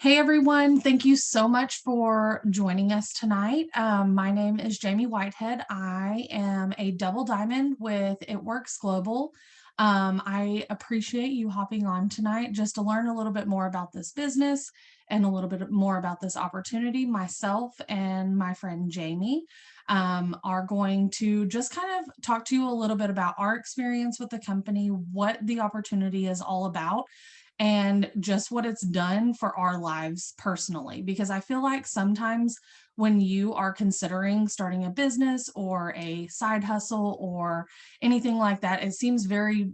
Hey everyone, thank you so much for joining us tonight. My name is Jamie Whitehead. I am a double diamond with It Works Global. I appreciate you hopping on tonight just to learn a little bit more about this business and a little bit more about this opportunity. Myself and my friend Jamie are going to just kind of talk to you a little bit about our experience with the company, what the opportunity is all about, and just what it's done for our lives personally. Because I feel like sometimes when you are considering starting a business or a side hustle or anything like that, it seems very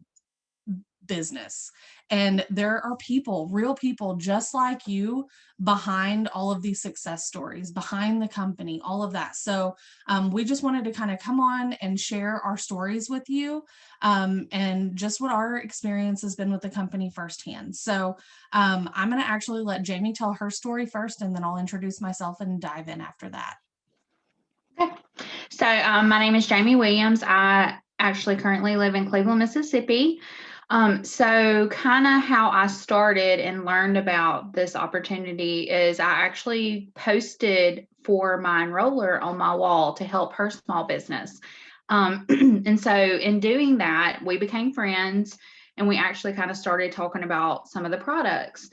business. And there are people, real people just like you, behind all of these success stories, behind the company, all of that. So we just wanted to kind of come on and share our stories with you, and just what our experience has been with the company firsthand. So I'm going to actually let Jamie tell her story first, and then I'll introduce myself and dive in after that. Okay. My name is Jamie Williams. I actually currently live in Cleveland, Mississippi. Kind of how I started and learned about this opportunity is I actually posted for my enroller on my wall to help her small business. In doing that, we became friends and we actually kind of started talking about some of the products.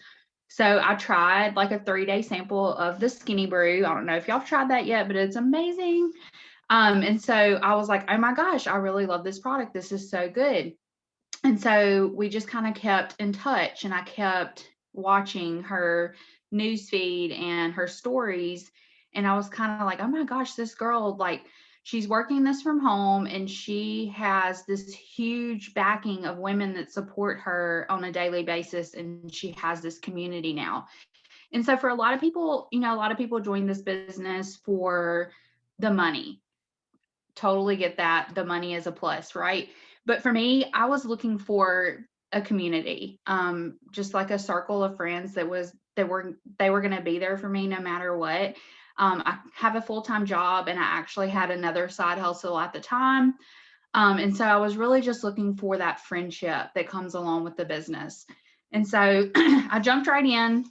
So I tried like a 3-day sample of the Skinny Brew. I don't know if y'all have tried that yet, but it's amazing. I was like, oh my gosh, I really love this product. This is so good. And so we just kind of kept in touch and I kept watching her news feed and her stories. And I was kind of like, oh my gosh, this girl, like, she's working this from home and she has this huge backing of women that support her on a daily basis. And she has this community now. And so for a lot of people, a lot of people join this business for the money. Totally get that. The money is a plus, right? But for me, I was looking for a community, just like a circle of friends they were going to be there for me no matter what. I have a full-time job and I actually had another side hustle at the time. And so I was really just looking for that friendship that comes along with the business. And so I jumped right in.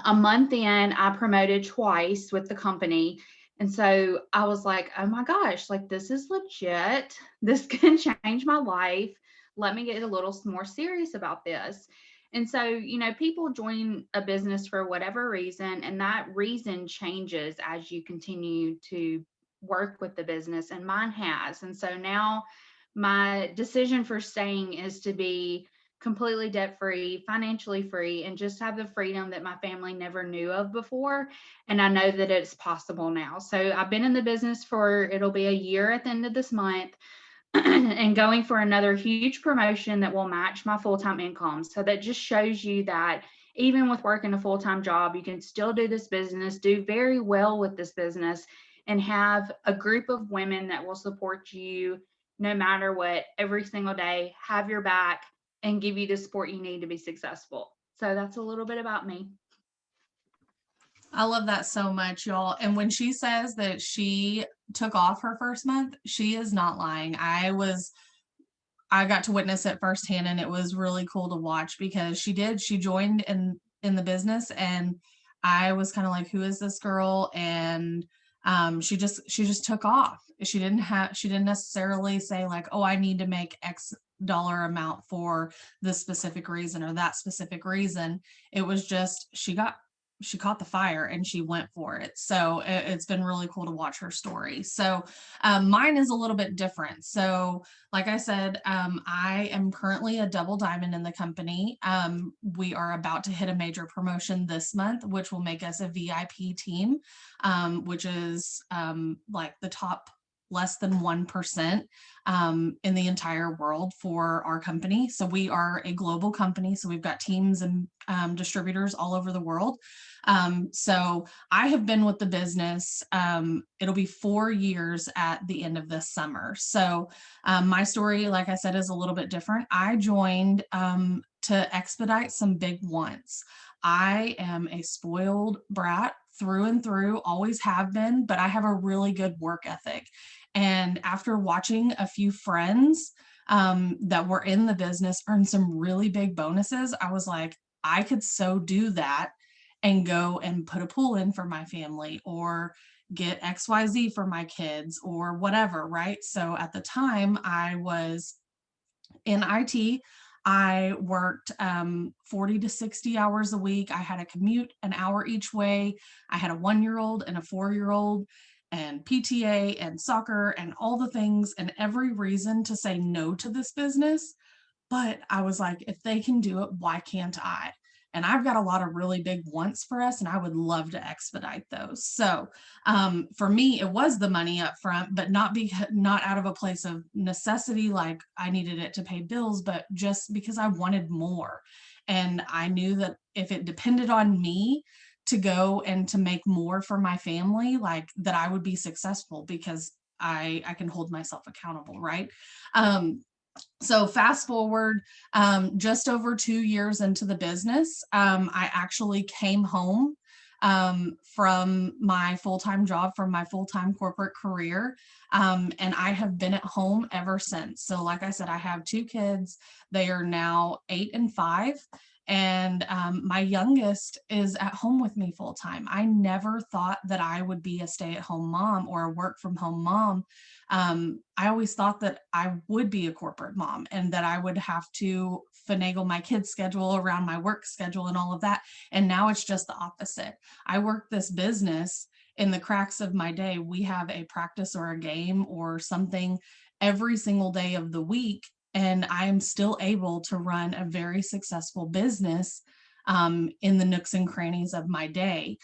A month in, I promoted twice with the company. And so I was like, oh my gosh, like this is legit. This can change my life. Let me get a little more serious about this. And so, people join a business for whatever reason, and that reason changes as you continue to work with the business, and mine has. And so now my decision for staying is to be completely debt free, financially free, and just have the freedom that my family never knew of before. And I know that it's possible now. So I've been in the business it'll be a year at the end of this month, and going for another huge promotion that will match my full time income. So that just shows you that even with working a full time job, you can still do this business, do very well with this business, and have a group of women that will support you no matter what every single day, have your back, and give you the support you need to be successful. So that's a little bit about me. I love that so much, y'all. And when she says that she took off her first month, she is not lying. I got to witness it firsthand, and it was really cool to watch because she joined in the business, and I was kind of like, who is this girl? And she just took off. She didn't necessarily say like, oh, I need to make X dollar amount for this specific reason or that specific reason. It was just she caught the fire and she went for it. So it's been really cool to watch her story. So mine is a little bit different. So like I said, I am currently a double diamond in the company. We are about to hit a major promotion this month, which will make us a VIP team, which is like the top less than 1% in the entire world for our company. So we are a global company. So we've got teams and distributors all over the world. So I have been with the business. It'll be 4 years at the end of this summer. So my story, like I said, is a little bit different. I joined to expedite some big wants. I am a spoiled brat through and through, always have been, but I have a really good work ethic. And after watching a few friends that were in the business earn some really big bonuses, I was like, I could so do that. and go and put a pool in for my family or get XYZ for my kids or whatever, right? So at the time I was in IT. I worked 40 to 60 hours a week. I had a commute an hour each way. I had a 1-year-old and a 4-year-old and PTA and soccer and all the things and every reason to say no to this business. But I was like, if they can do it, why can't I? And I've got a lot of really big wants for us, and I would love to expedite those. So for me, it was the money up front, but not out of a place of necessity, like I needed it to pay bills, but just because I wanted more. And I knew that if it depended on me to go and to make more for my family, like that I would be successful because I can hold myself accountable, right? Um, so fast forward just over 2 years into the business, I actually came home from my full-time job, from my full-time corporate career. And I have been at home ever since. So like I said, I have 2 kids. They are now 8 and 5. And my youngest is at home with me full time. I never thought that I would be a stay-at-home mom or a work from home mom. I always thought that I would be a corporate mom and that I would have to finagle my kids' schedule around my work schedule and all of that. And now it's just the opposite. I work this business in the cracks of my day. We have a practice or a game or something every single day of the week. And I am still able to run a very successful business in the nooks and crannies of my day.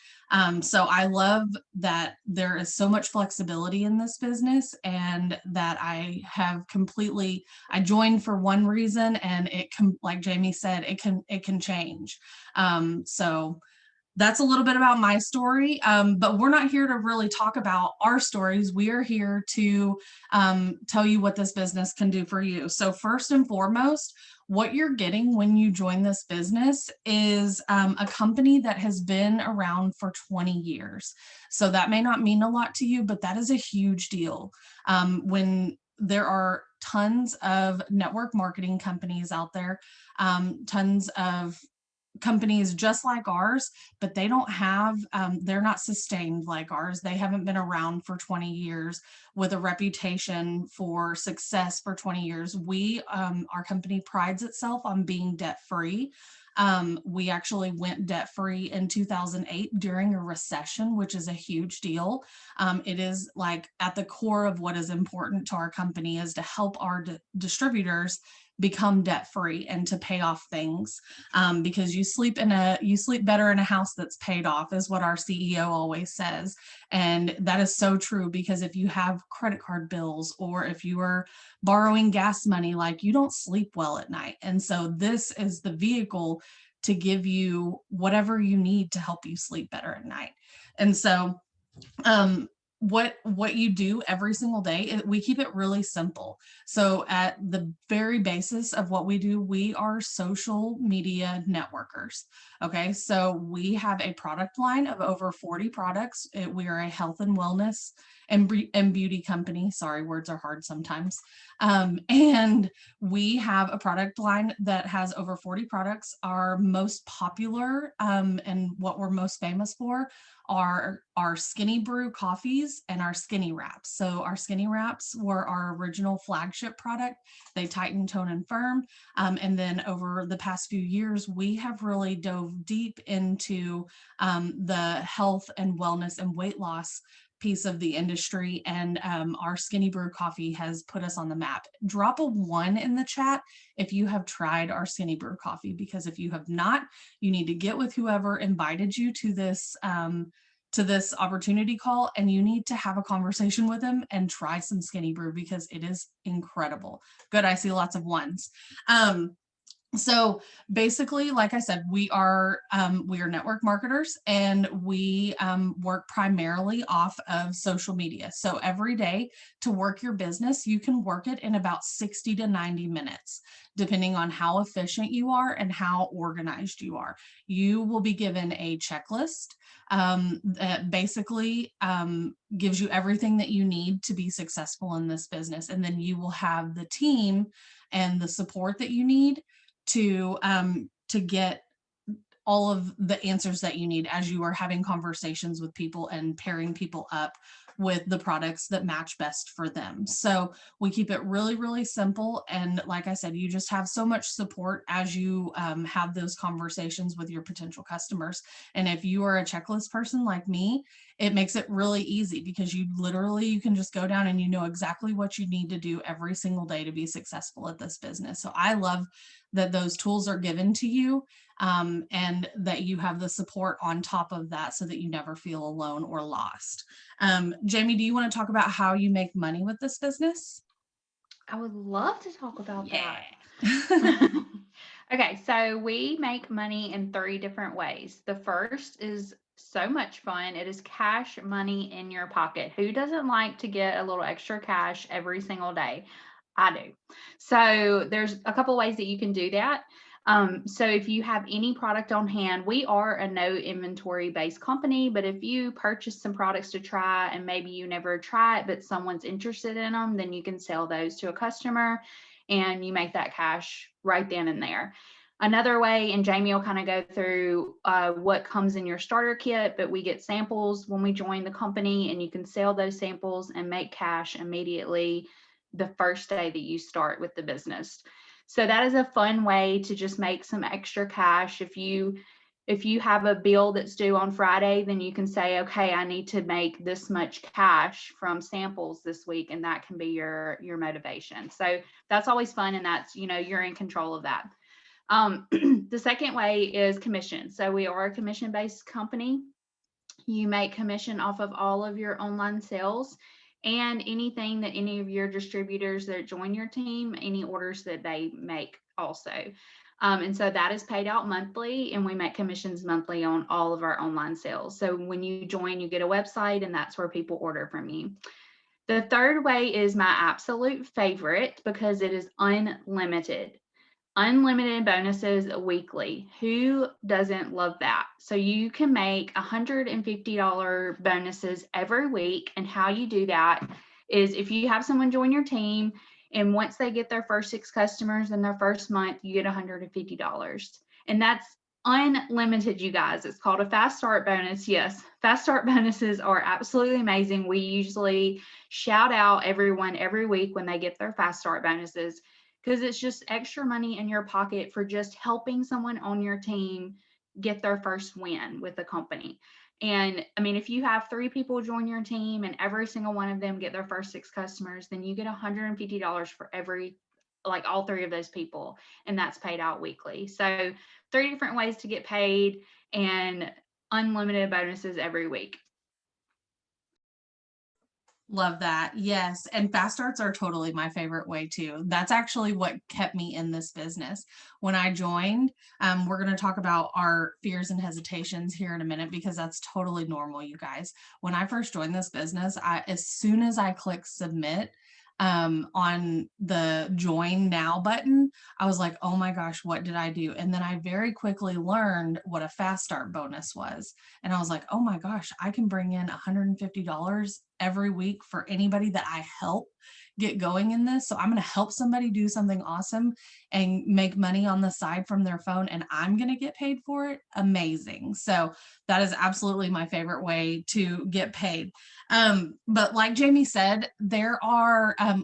So I love that there is so much flexibility in this business and that I joined for one reason and it can, like Jamie said, it can change. So that's a little bit about my story, but we're not here to really talk about our stories. We are here to tell you what this business can do for you. So first and foremost, what you're getting when you join this business is a company that has been around for 20 years. So that may not mean a lot to you, but that is a huge deal. When there are tons of network marketing companies out there, tons of companies just like ours, but they don't have, they're not sustained like ours. They haven't been around for 20 years with a reputation for success for 20 years. Our company prides itself on being debt free. We actually went debt free in 2008 during a recession, which is a huge deal. It is like at the core of what is important to our company is to help our distributors become debt free and to pay off things, because you sleep better in a house that's paid off is what our CEO always says. And that is so true, because if you have credit card bills or if you are borrowing gas money, like you don't sleep well at night. And so this is the vehicle to give you whatever you need to help you sleep better at night. And so what you do every single day, we keep it really simple. So at the very basis of what we do, we are social media networkers. Okay, so we have a product line of over 40 products. We are a health and wellness and beauty company. Sorry, words are hard sometimes. And we have a product line that has over 40 products. Our most popular and what we're most famous for are our Skinny Brew coffees and our Skinny Wraps. So our Skinny Wraps were our original flagship product. They tighten, tone, and firm. And then over the past few years, we have really dove deep into the health and wellness and weight loss piece of the industry. And our Skinny Brew coffee has put us on the map. Drop a 1 in the chat if you have tried our Skinny Brew coffee, because if you have not, you need to get with whoever invited you to this opportunity call, and you need to have a conversation with them and try some Skinny Brew because it is incredible. Good, I see lots of 1s. So basically, like I said, we are network marketers, and we work primarily off of social media. So every day to work your business, you can work it in about 60 to 90 minutes, depending on how efficient you are and how organized you are. You will be given a checklist that basically gives you everything that you need to be successful in this business. And then you will have the team and the support that you need to get all of the answers that you need as you are having conversations with people and pairing people up with the products that match best for them. So we keep it really, really simple. And like I said, you just have so much support as you have those conversations with your potential customers. And if you are a checklist person like me, it makes it really easy because you can just go down and you know exactly what you need to do every single day to be successful at this business. So I love that those tools are given to you, and that you have the support on top of that so that you never feel alone or lost. Jamie, do you want to talk about how you make money with this business? I would love to talk about Yeah. that. Okay, so we make money in 3 different ways. The first is so much fun. It is cash money in your pocket. Who doesn't like to get a little extra cash every single day? I do. So there's a couple ways that you can do that. So if you have any product on hand, we are a no inventory based company, but if you purchase some products to try and maybe you never try it, but someone's interested in them, then you can sell those to a customer and you make that cash right then and there. Another way, and Jamie will kind of go through what comes in your starter kit, but we get samples when we join the company and you can sell those samples and make cash immediately the first day that you start with the business. So that is a fun way to just make some extra cash. If you have a bill that's due on Friday, then you can say, okay, I need to make this much cash from samples this week, and that can be your motivation. So that's always fun, and that's, you're in control of that. The second way is commission. So we are a commission-based company. You make commission off of all of your online sales and anything that any of your distributors that join your team, any orders that they make also. And so that is paid out monthly, and we make commissions monthly on all of our online sales. So when you join, you get a website, and that's where people order from you. The third way is my absolute favorite because it is unlimited. Unlimited bonuses weekly. Who doesn't love that? So you can make $150 bonuses every week. And how you do that is if you have someone join your team, and once they get their first 6 customers in their first month, you get $150. And that's unlimited, you guys. It's called a fast start bonus. Yes, fast start bonuses are absolutely amazing. We usually shout out everyone every week when they get their fast start bonuses, because it's just extra money in your pocket for just helping someone on your team get their first win with the company. And I mean, if you have 3 people join your team and every single one of them get their first 6 customers, then you get $150 for all 3 of those people. And that's paid out weekly. So 3 different ways to get paid and unlimited bonuses every week. Love that. Yes. And fast starts are totally my favorite way too. That's actually what kept me in this business. When I joined, we're going to talk about our fears and hesitations here in a minute because that's totally normal, you guys. When I first joined this business, as soon as I clicked submit, on the join now button, I was like, oh my gosh, what did I do? And then I very quickly learned what a fast start bonus was. And I was like, oh my gosh, I can bring in $150 every week for anybody that I help get going in this. So I'm going to help somebody do something awesome and make money on the side from their phone, and I'm going to get paid for it. Amazing. So that is absolutely my favorite way to get paid. But like Jamie said,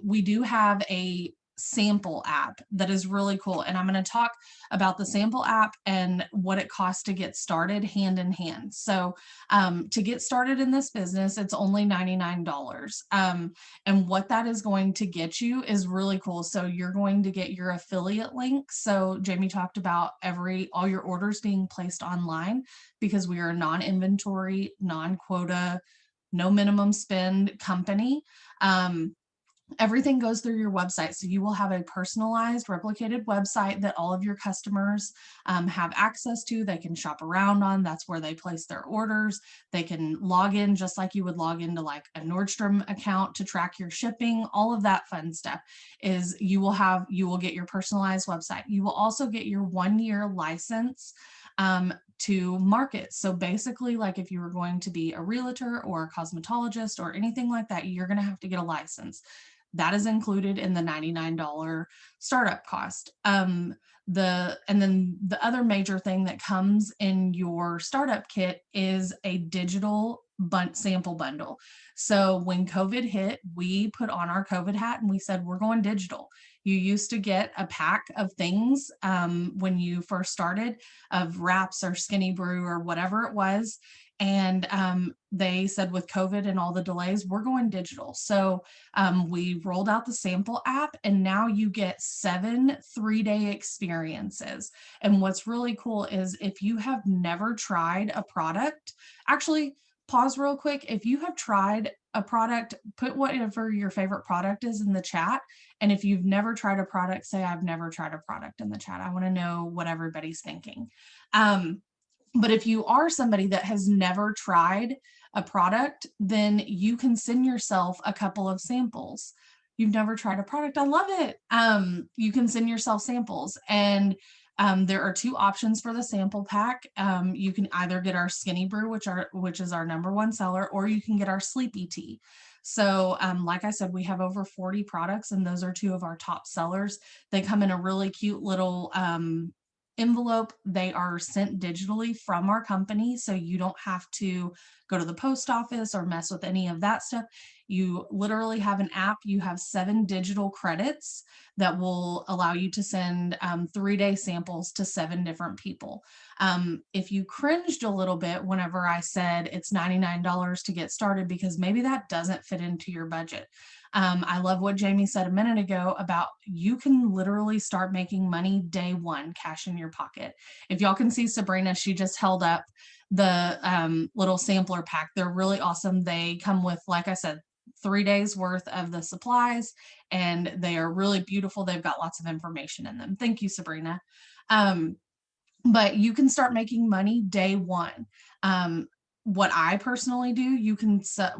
we do have a sample app that is really cool. And I'm going to talk about the sample app and what it costs to get started hand in hand. So to get started in this business, it's only $99. And what that is going to get you is really cool. So you're going to get your affiliate link. So Jamie talked about all your orders being placed online because we are a non-inventory, non-quota, no minimum spend company. Everything goes through your website. So you will have a personalized replicated website that all of your customers have access to. They can shop around on. That's where they place their orders. They can log in just like you would log into like a Nordstrom account to track your shipping. All of that fun stuff is you will get your personalized website. You will also get your 1-year license to market. So basically, like if you were going to be a realtor or a cosmetologist or anything like that, you're going to have to get a license. That is included in the $99 startup cost. And then the other major thing that comes in your startup kit is a digital sample bundle. So when COVID hit, we put on our COVID hat and we said, we're going digital. You used to get a pack of things when you first started, of wraps or Skinny Brew or whatever it was. And they said with COVID and all the delays, we're going digital. So we rolled out the sample app, and now you get 7 3-day experiences. And what's really cool is if you have never tried a product, actually pause real quick. If you have tried a product, put whatever your favorite product is in the chat. And if you've never tried a product, say I've never tried a product in the chat. I want to know what everybody's thinking. But if you are somebody that has never tried a product, then you can send yourself a couple of samples. You've never tried a product. I love it. You can send yourself samples, and there are 2 options for the sample pack. You can either get our Skinny Brew, which is our #1 seller, or you can get our Sleepy Tea. So like I said, we have over 40 products, and those are 2 of our top sellers. They come in a really cute little envelope. They are sent digitally from our company, so you don't have to go to the post office or mess with any of that stuff. You literally have an app. You have 7 digital credits that will allow you to send 3-day samples to 7 different people. If you cringed a little bit whenever I said it's $99 to get started, because maybe that doesn't fit into your budget. I love what Jamie said a minute ago about you can literally start making money day one, cash in your pocket. If y'all can see Sabrina, she just held up the little sampler pack. They're really awesome. They come with, like I said, 3 days worth of the supplies, and they are really beautiful. They've got lots of information in them. Thank you, Sabrina. But you can start making money day one. What I personally do,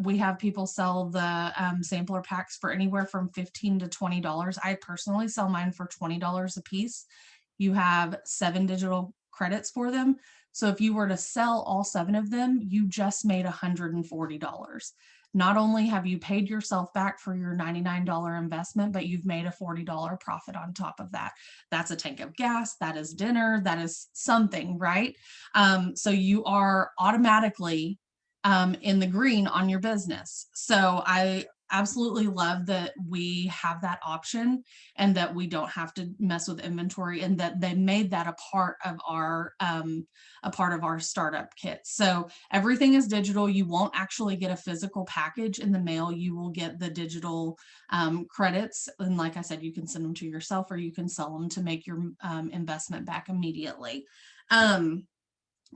we have people sell the sampler packs for anywhere from $15 to $20. I personally sell mine for $20 a piece. You have 7 digital credits for them. So if you were to sell all 7 of them, you just made $140. Not only have you paid yourself back for your $99 investment, but you've made a $40 profit on top of that. That's a tank of gas, that is dinner, that is something, right? So you are automatically in the green on your business. So I absolutely love that we have that option, and that we don't have to mess with inventory, and that they made that a part of our startup kit. So everything is digital. You won't actually get a physical package in the mail. You will get the digital credits, and like I said, you can send them to yourself, or you can sell them to make your investment back immediately.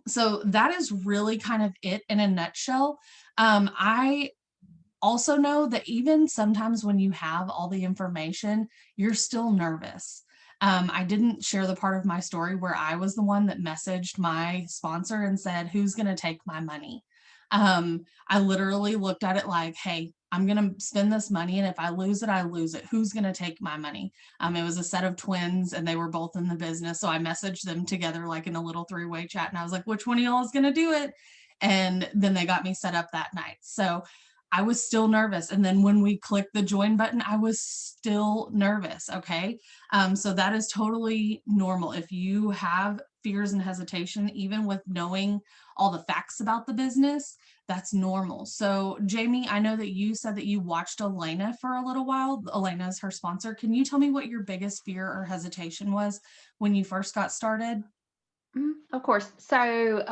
So that is really kind of it in a nutshell. I also know that even sometimes when you have all the information, you're still nervous. I didn't share the part of my story where I was the one that messaged my sponsor and said, who's going to take my money? I literally looked at it like, hey, I'm going to spend this money, and if I lose it, I lose it. Who's going to take my money? It was a set of twins, and they were both in the business. So I messaged them together like in a little 3-way chat, and I was like, which one of y'all is going to do it? And then they got me set up that night. So I was still nervous. And then when we clicked the join button, I was still nervous. Okay. So that is totally normal. If you have fears and hesitation, even with knowing all the facts about the business, that's normal. So Jamie, I know that you said that you watched Elena for a little while. Elena is her sponsor. Can you tell me what your biggest fear or hesitation was when you first got started? Of course. So,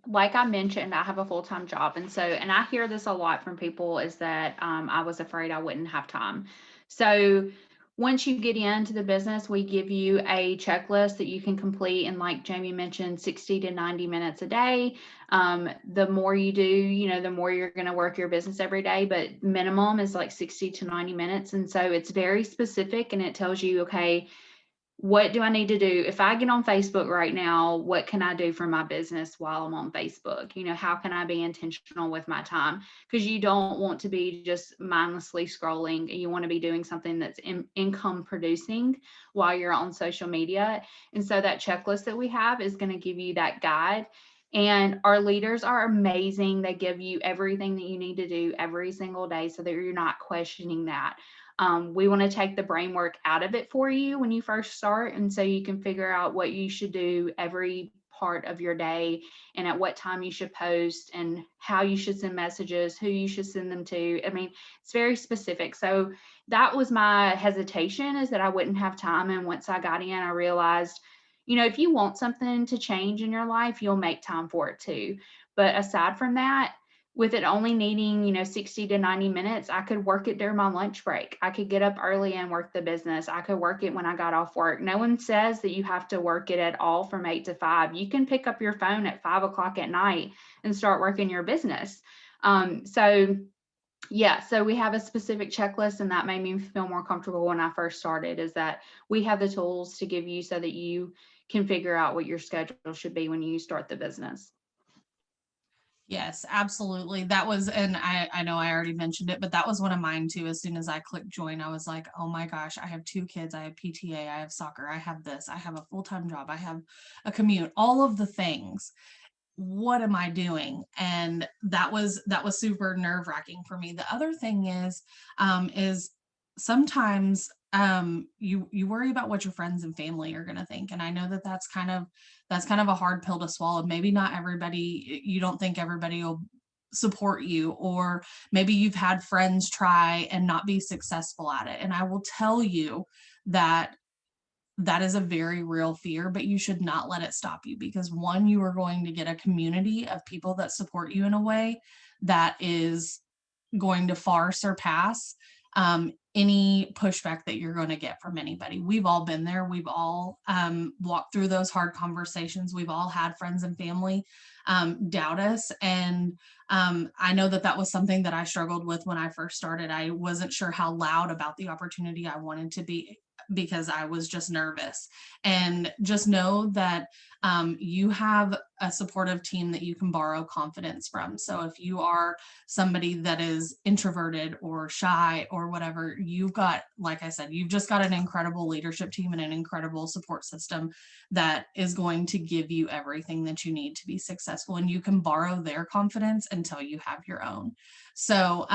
like I mentioned, I have a full-time job. And I hear this a lot from people, is that I was afraid I wouldn't have time. So once you get into the business, we give you a checklist that you can complete in, like Jamie mentioned, 60 to 90 minutes a day. The more you do, the more you're going to work your business every day, but minimum is like 60 to 90 minutes. And so it's very specific, and it tells you, okay, what do I need to do? If I get on Facebook right now, what can I do for my business while I'm on Facebook? How can I be intentional with my time? Because you don't want to be just mindlessly scrolling. You want to be doing something that's income producing while you're on social media. And so that checklist that we have is going to give you that guide. And our leaders are amazing. They give you everything that you need to do every single day so that you're not questioning that. We want to take the brain work out of it for you when you first start. And so you can figure out what you should do every part of your day and at what time you should post and how you should send messages, who you should send them to. I mean, it's very specific. So that was my hesitation, is that I wouldn't have time. And once I got in, I realized, if you want something to change in your life, you'll make time for it too. But aside from that, with it only needing, 60 to 90 minutes, I could work it during my lunch break. I could get up early and work the business. I could work it when I got off work. No one says that you have to work it at all from 8 to 5. You can pick up your phone at 5 o'clock at night and start working your business. So we have a specific checklist, and that made me feel more comfortable when I first started, is that we have the tools to give you so that you can figure out what your schedule should be when you start the business. Yes, absolutely. That was, and I know I already mentioned it, but that was one of mine too. As soon as I clicked join, I was like, oh my gosh, I have 2 kids, I have PTA, I have soccer, I have this, I have a full-time job, I have a commute, all of the things. What am I doing? And that was super nerve-wracking for me. The other thing is sometimes you worry about what your friends and family are going to think. And I know that that's kind of a hard pill to swallow. Maybe not everybody, you don't think everybody will support you, or maybe you've had friends try and not be successful at it. And I will tell you that that is a very real fear, but you should not let it stop you, because one, you are going to get a community of people that support you in a way that is going to far surpass any pushback that you're going to get from anybody. We've all been there. We've all walked through those hard conversations. We've all had friends and family doubt us. And I know that that was something that I struggled with when I first started. I wasn't sure how loud about the opportunity I wanted to be, because I was just nervous. And just know that you have a supportive team that you can borrow confidence from. So if you are somebody that is introverted or shy or whatever, you've got, like I said, you've just got an incredible leadership team and an incredible support system that is going to give you everything that you need to be successful. And you can borrow their confidence until you have your own. So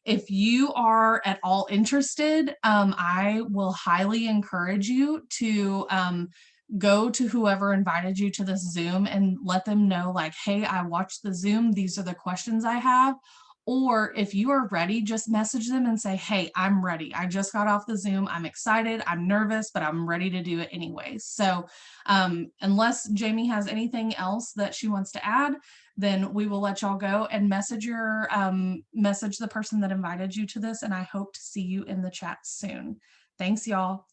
if you are at all interested, I will highly encourage you to go to whoever invited you to this Zoom and let them know, like, hey, I watched the Zoom. These are the questions I have. Or if you are ready, just message them and say, hey, I'm ready. I just got off the Zoom. I'm excited. I'm nervous, but I'm ready to do it anyways. So unless Jamie has anything else that she wants to add, then we will let y'all go, and message the person that invited you to this. And I hope to see you in the chat soon. Thanks, y'all.